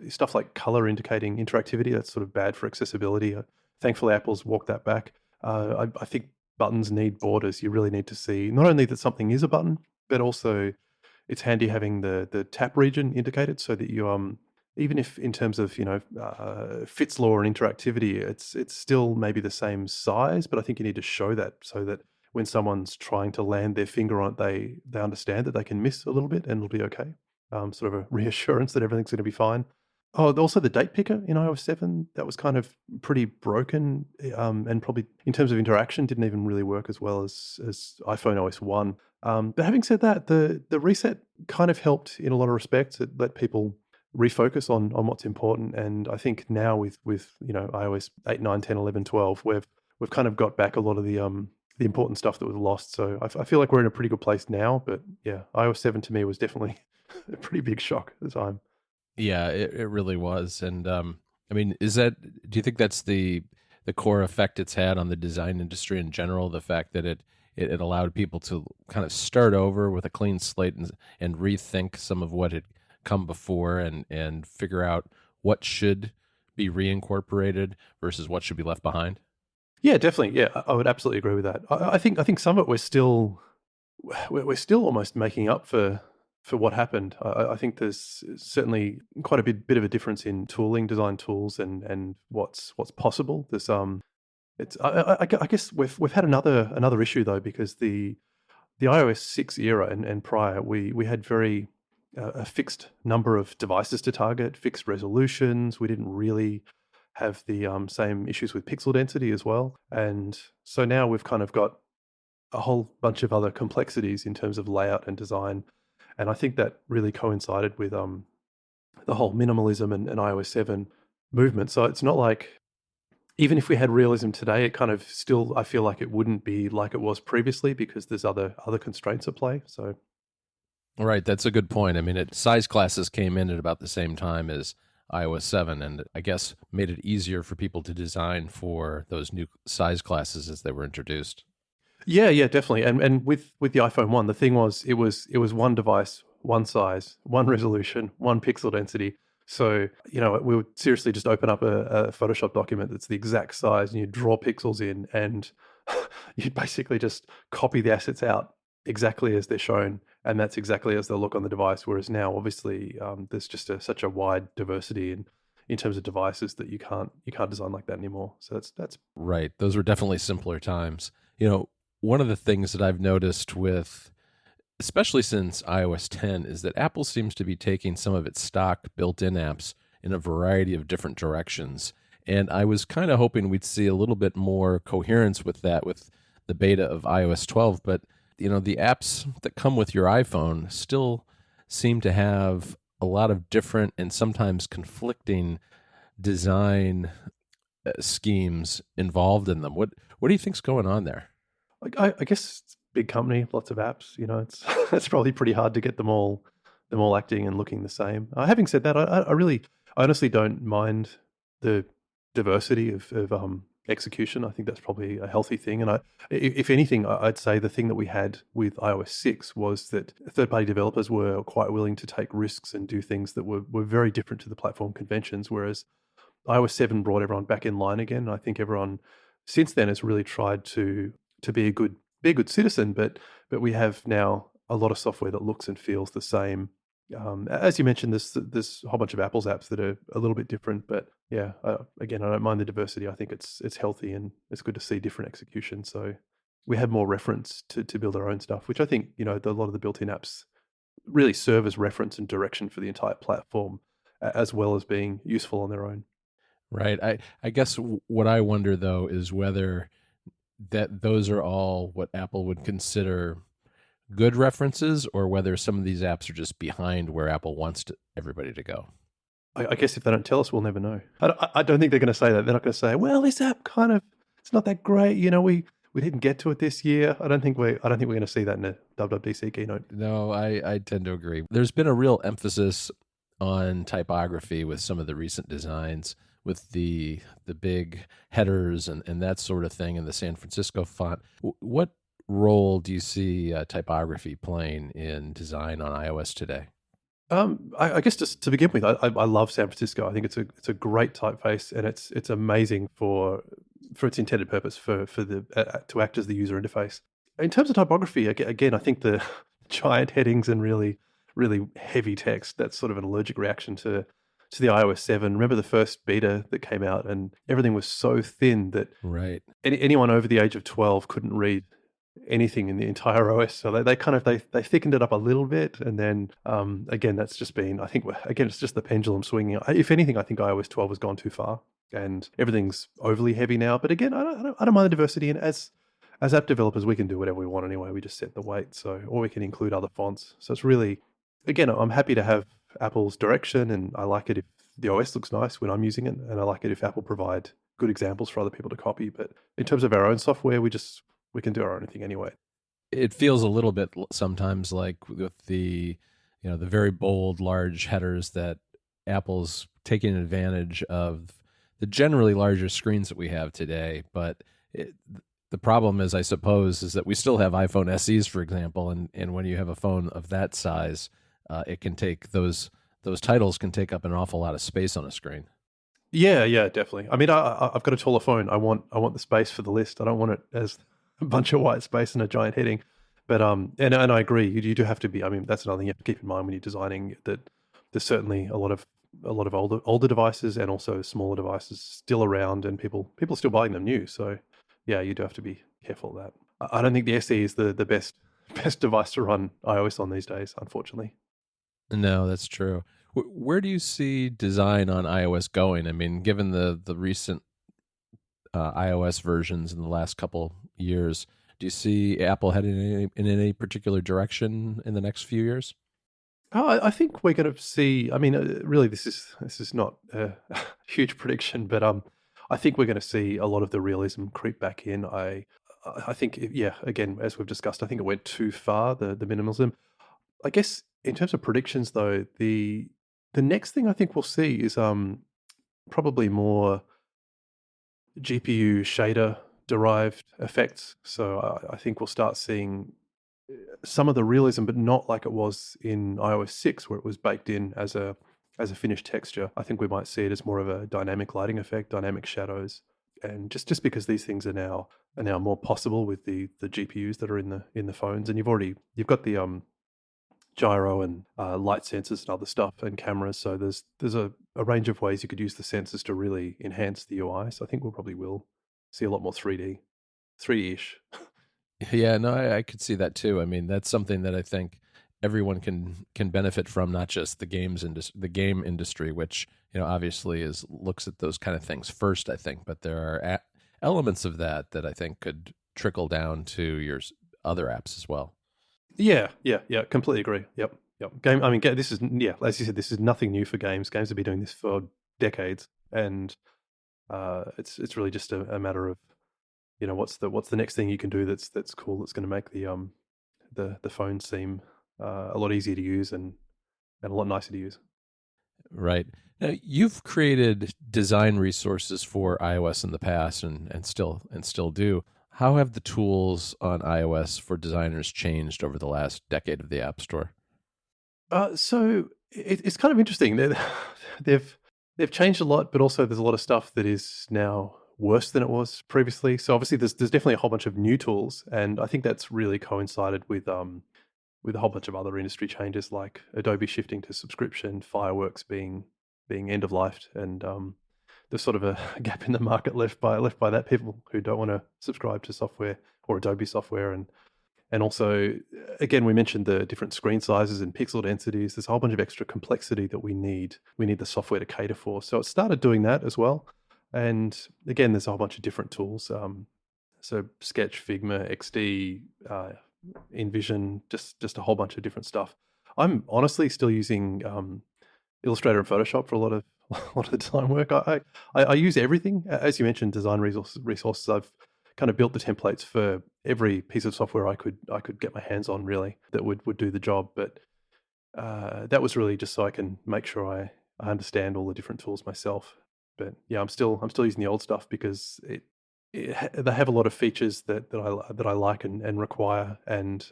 stuff like color indicating interactivity. That's sort of bad for accessibility. Thankfully, Apple's walked that back. I think buttons need borders. You really need to see not only that something is a button, but also it's handy having the tap region indicated so that you even if in terms of Fitts law and interactivity, it's still maybe the same size, but I think you need to show that so that when someone's trying to land their finger on it, they understand that they can miss a little bit and it'll be okay. Sort of a reassurance that everything's going to be fine. Oh, also the date picker in iOS 7, that was kind of pretty broken, and probably in terms of interaction didn't even really work as well as iPhone OS 1. But having said that, the reset kind of helped in a lot of respects. It let people refocus on what's important. And I think now with iOS 8, 9, 10, 11, 12, we've kind of got back a lot of the important stuff that was lost. So I feel like we're in a pretty good place now. But yeah, iOS 7 to me was definitely a pretty big shock at the time. Yeah, it really was. And I mean, do you think that's the core effect it's had on the design industry in general? The fact that it allowed people to kind of start over with a clean slate and rethink some of what had come before and figure out what should be reincorporated versus what should be left behind? Yeah, definitely. Yeah, I would absolutely agree with that. I think some of it we're still almost making up for what happened. I think there's certainly quite a bit of a difference in tooling, design tools, and what's possible. There's I guess we've had another issue though, because the iOS 6 era and prior we had very a fixed number of devices to target, fixed resolutions. We didn't really have the same issues with pixel density as well, and so now we've kind of got a whole bunch of other complexities in terms of layout and design. And I think that really coincided with the whole minimalism and iOS 7 movement. So it's not like, even if we had realism today, it kind of still, I feel like it wouldn't be like it was previously because there's other constraints at play. So, right, that's a good point. I mean, size classes came in at about the same time as iOS 7, and I guess made it easier for people to design for those new size classes as they were introduced. Yeah, definitely. And with the iPhone 1, the thing was it was one device, one size, one resolution, one pixel density. So, we would seriously just open up a Photoshop document that's the exact size and you draw pixels in and you basically just copy the assets out exactly as they're shown, and that's exactly as they'll look on the device. Whereas now, obviously, there's just such a wide diversity in terms of devices that you can't design like that anymore. So that's right. Those were definitely simpler times. One of the things that I've noticed especially since iOS 10, is that Apple seems to be taking some of its stock built-in apps in a variety of different directions. And I was kind of hoping we'd see a little bit more coherence with that with the beta of iOS 12. But, the apps that come with your iPhone still seem to have a lot of different and sometimes conflicting design schemes involved in them. What do you think's going on there? I guess it's a big company, lots of apps. It's it's probably pretty hard to get them all acting and looking the same. Having said that, I honestly don't mind the diversity of execution. I think that's probably a healthy thing. And if anything, I'd say the thing that we had with iOS 6 was that third-party developers were quite willing to take risks and do things that were very different to the platform conventions, whereas iOS 7 brought everyone back in line again. I think everyone since then has really tried to be a good citizen, but we have now a lot of software that looks and feels the same. As you mentioned, there's a whole bunch of Apple's apps that are a little bit different, but yeah, again, I don't mind the diversity. I think it's healthy and it's good to see different execution. So we have more reference to build our own stuff, which I think a lot of the built-in apps really serve as reference and direction for the entire platform, as well as being useful on their own. Right. I guess what I wonder though is whether that those are all what Apple would consider good references, or whether some of these apps are just behind where Apple wants everybody to go. I guess if they don't tell us, we'll never know. I don't think they're going to say that. They're not going to say, well, this app it's not that great. We didn't get to it this year. I don't think we're going to see that in a WWDC keynote. No, I tend to agree. There's been a real emphasis on typography with some of the recent designs, with the big headers and that sort of thing, and the San Francisco font. What role do you see typography playing in design on iOS today? I guess just to begin with, I love San Francisco. I think it's a great typeface, and it's amazing for its intended purpose for the to act as the user interface. In terms of typography, again, I think the giant headings and really heavy text, that's sort of an allergic reaction to the iOS 7. Remember the first beta that came out, and everything was so thin that Right. anyone over the age of 12 couldn't read anything in the entire OS. So they kind of they thickened it up a little bit, and then again, that's just been, I think, again, it's just the pendulum swinging. If anything, I think iOS 12 has gone too far, and everything's overly heavy now. But again, I don't mind the diversity, and as app developers, we can do whatever we want anyway. We just set the weight, so, or we can include other fonts. So it's really, again, I'm happy to have Apple's direction, and I like it if the OS looks nice when I'm using it, and I like it if Apple provide good examples for other people to copy. But in terms of our own software, we can do our own thing anyway. It feels a little bit sometimes like with the the very bold, large headers that Apple's taking advantage of the generally larger screens that we have today. But the problem is, I suppose, is that we still have iPhone SEs, for example, and when you have a phone of that size, it can take those titles can take up an awful lot of space on a screen. Yeah, definitely. I mean, I've got a taller phone. I want the space for the list. I don't want it as a bunch of white space and a giant heading. But and I agree. You do have to be. I mean, that's another thing you have to keep in mind when you're designing. That there's certainly a lot of older devices and also smaller devices still around, and people are still buying them new. So yeah, you do have to be careful of that. I don't think the SE is the best device to run iOS on these days, unfortunately. No, that's true. Where do you see design on iOS going? I mean, given the recent iOS versions in the last couple years, do you see Apple heading in any particular direction in the next few years? I think we're going to see. I mean, really, this is not a huge prediction, but I think we're going to see a lot of the realism creep back in. I think, yeah, again, as we've discussed, I think it went too far, the minimalism. I guess in terms of predictions, though, the next thing I think we'll see is probably more GPU shader derived effects. So I think we'll start seeing some of the realism, but not like it was in iOS 6, where it was baked in as a finished texture. I think we might see it as more of a dynamic lighting effect, dynamic shadows, and just because these things are now more possible with the GPUs that are in the phones, and you've got the gyro and light sensors and other stuff and cameras. So there's a range of ways you could use the sensors to really enhance the UI. So I think we'll probably will see a lot more 3D-ish. Yeah, no, I could see that too. I mean, that's something that I think everyone can benefit from, not just the the game industry, which obviously looks at those kind of things first, I think. But there are elements of that I think could trickle down to your other apps as well. Yeah, completely agree. Yep. Game. I mean, this is, yeah, as you said, this is nothing new for games. Games have been doing this for decades, and it's really just a matter of what's the next thing you can do that's cool, that's going to make the phone seem a lot easier to use and a lot nicer to use. Right. Now, you've created design resources for iOS in the past and still do. How have the tools on iOS for designers changed over the last decade of the App Store? So it's kind of interesting. They've changed a lot, but also there's a lot of stuff that is now worse than it was previously. So obviously there's definitely a whole bunch of new tools, and I think that's really coincided with a whole bunch of other industry changes, like Adobe shifting to subscription, Fireworks being end of life, and there's sort of a gap in the market left by that, people who don't want to subscribe to software or Adobe software, and also, again, we mentioned the different screen sizes and pixel densities. There's a whole bunch of extra complexity that we need the software to cater for. So it started doing that as well. And again, there's a whole bunch of different tools. So Sketch, Figma, XD, InVision, just a whole bunch of different stuff. I'm honestly still using Illustrator and Photoshop for a lot of the design work. I use everything. As you mentioned, design resources. I've kind of built the templates for every piece of software I could get my hands on, really, that would do the job. But that was really just so I can make sure I understand all the different tools myself. But yeah, I'm still using the old stuff because they have a lot of features that I like and require. And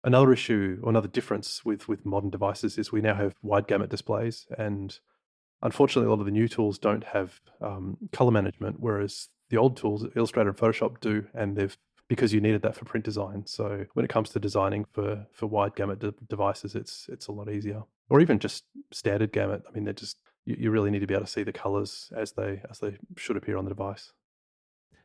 another issue or another difference with modern devices is we now have wide gamut displays, and unfortunately, a lot of the new tools don't have color management, whereas the old tools, Illustrator and Photoshop, do, and they've because you needed that for print design. So when it comes to designing for wide gamut devices, it's a lot easier. Or even just standard gamut. I mean, they're just you really need to be able to see the colors as they should appear on the device.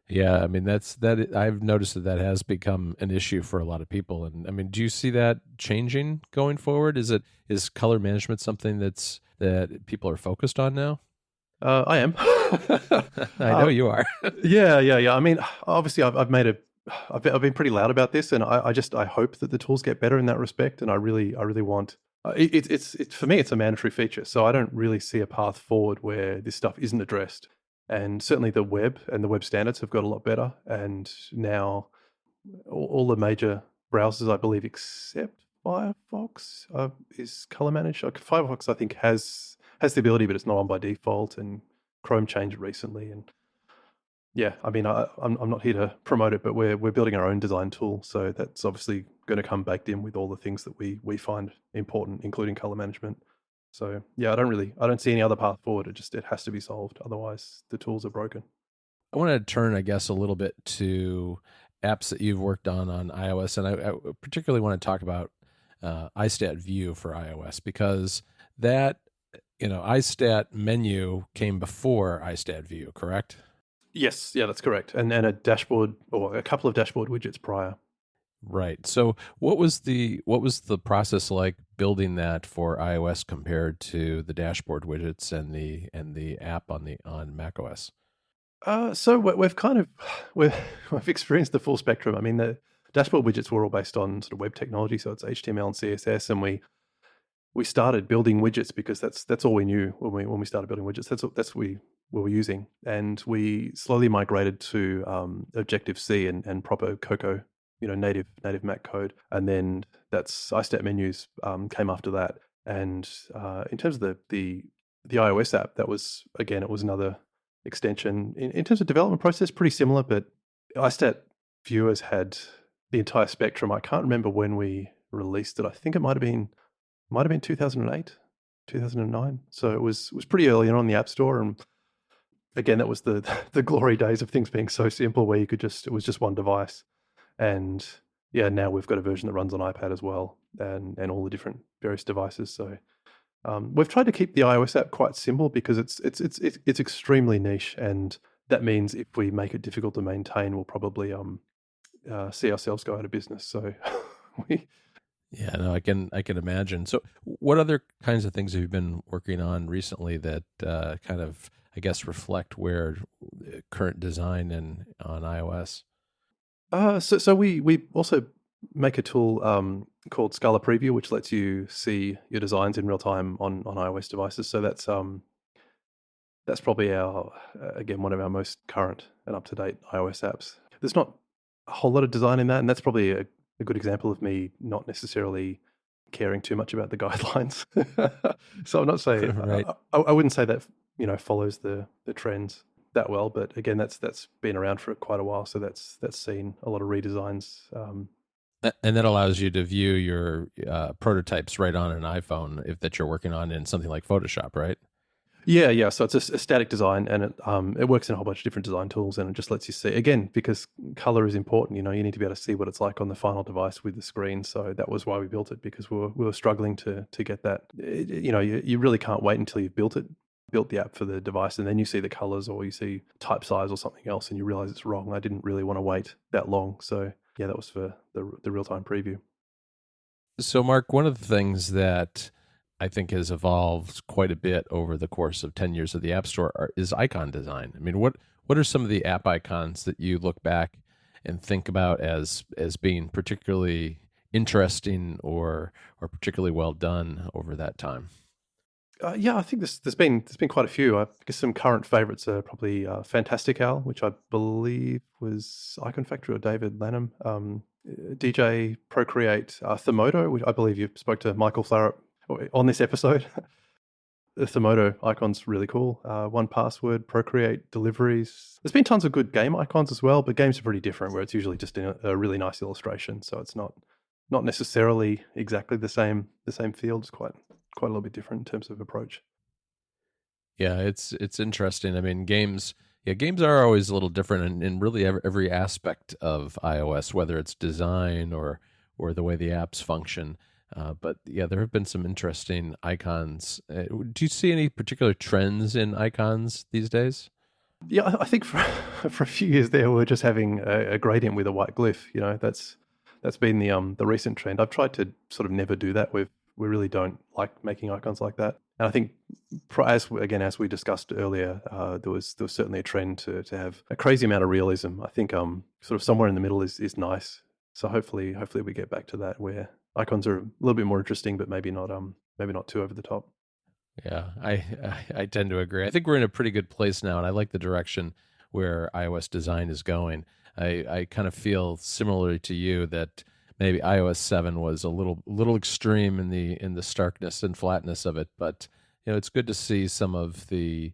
Yeah, I mean that. I've noticed that has become an issue for a lot of people. And I mean, do you see that changing going forward? Is color management something that people are focused on now? I am. I know you are. Yeah. I mean, obviously, I've been pretty loud about this, and I hope that the tools get better in that respect. And I really want. It's for me, it's a mandatory feature, so I don't really see a path forward where this stuff isn't addressed. And certainly the web and the web standards have got a lot better. And now all the major browsers, I believe, except Firefox, is color managed. Firefox, I think, has the ability, but it's not on by default. And Chrome changed recently. And yeah, I mean, I'm not here to promote it, but we're building our own design tool, so that's obviously going to come baked in with all the things that we find important, including color management. So yeah, I don't see any other path forward. It has to be solved. Otherwise, the tools are broken. I want to turn, I guess, a little bit to apps that you've worked on iOS, and I particularly want to talk about iStat View for iOS, because that iStat menu came before iStat View, correct? Yes, yeah, that's correct. And a dashboard or a couple of dashboard widgets prior. Right. So what was the process like building that for iOS compared to the dashboard widgets and the app on macOS? So we've experienced the full spectrum. I mean, the dashboard widgets were all based on sort of web technology, so it's HTML and CSS, and we started building widgets because that's all we knew when we started building widgets. That's what we were using, and we slowly migrated to Objective C and proper Cocoa, native Mac code, and then that's iStat menus came after that. And in terms of the iOS app, that was again, it was another extension. In terms of development process, pretty similar, but iStat viewers had the entire spectrum. I can't remember when we released it. I think it might have been 2008, 2009. So it was pretty early on the App Store, and again, that was the glory days of things being so simple, where it was just one device. And yeah, now we've got a version that runs on iPad as well, and all the different various devices. So we've tried to keep the iOS app quite simple because it's extremely niche, and that means if we make it difficult to maintain, we'll probably see ourselves go out of business. So Yeah, no, I can imagine. So what other kinds of things have you been working on recently that kind of, I guess, reflect where current design and on iOS? So we also make a tool called Scala Preview, which lets you see your designs in real time on iOS devices. So that's probably one of our most current and up to date iOS apps. There's not a whole lot of design in that, and that's probably a good example of me not necessarily caring too much about the guidelines. So I'm not saying Right. I wouldn't say that follows the trends that well, but again, that's been around for quite a while, so that's seen a lot of redesigns. And that allows you to view your prototypes right on an iPhone that you're working on in something like Photoshop, right? Yeah. So it's a static design, and it works in a whole bunch of different design tools, and it just lets you see, again, because color is important. You need to be able to see what it's like on the final device with the screen. So that was why we built it, because we were struggling to get that. You really can't wait until you've built the app for the device, and then you see the colors or you see type size or something else, and you realize it's wrong. I didn't really want to wait that long. So yeah, that was for the real-time preview. So, Mark, one of the things that I think has evolved quite a bit over the course of 10 years of the App Store is icon design. I mean, what are some of the app icons that you look back and think about as being particularly interesting or particularly well done over that time? Yeah, I think there's been quite a few. I guess some current favorites are probably Fantastical, which I believe was Icon Factory or David Lanham, DJ Procreate, Thermodo, which I believe you spoke to Michael Flarup on this episode. The Thermodo icon's really cool. 1Password, Procreate, deliveries. There's been tons of good game icons as well, but games are pretty different where it's usually just in a really nice illustration. So it's not necessarily exactly the same field. It's quite a little bit different in terms of approach. Yeah, it's interesting. I mean, games are always a little different in really every aspect of iOS, whether it's design or the way the apps function. But yeah, there have been some interesting icons. Do you see any particular trends in icons these days? Yeah, I think for a few years there, we were just having a gradient with a white glyph. You know, that's been the recent trend. I've tried to sort of never do that. We really don't like making icons like that. And I think, as we discussed earlier, there was certainly a trend to have a crazy amount of realism. I think sort of somewhere in the middle is nice. So hopefully we get back to that where icons are a little bit more interesting, but maybe not too over the top. Yeah, I tend to agree. I think we're in a pretty good place now, and I like the direction where iOS design is going. I kind of feel similarly to you that maybe iOS 7 was a little extreme in the starkness and flatness of it, but it's good to see some of the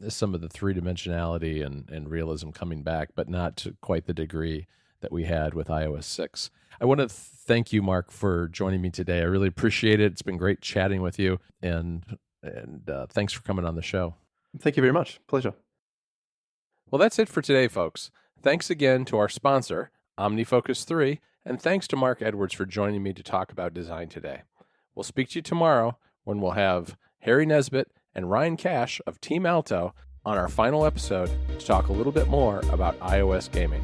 three-dimensionality and realism coming back, but not to quite the degree that we had with iOS 6. I want to thank you, Marc, for joining me today. I really appreciate it. It's been great chatting with you, and thanks for coming on the show. Thank you very much. Pleasure. Well, that's it for today, folks. Thanks again to our sponsor, OmniFocus 3, and thanks to Marc Edwards for joining me to talk about design today. We'll speak to you tomorrow when we'll have Harry Nesbitt and Ryan Cash of Team Alto on our final episode to talk a little bit more about iOS gaming.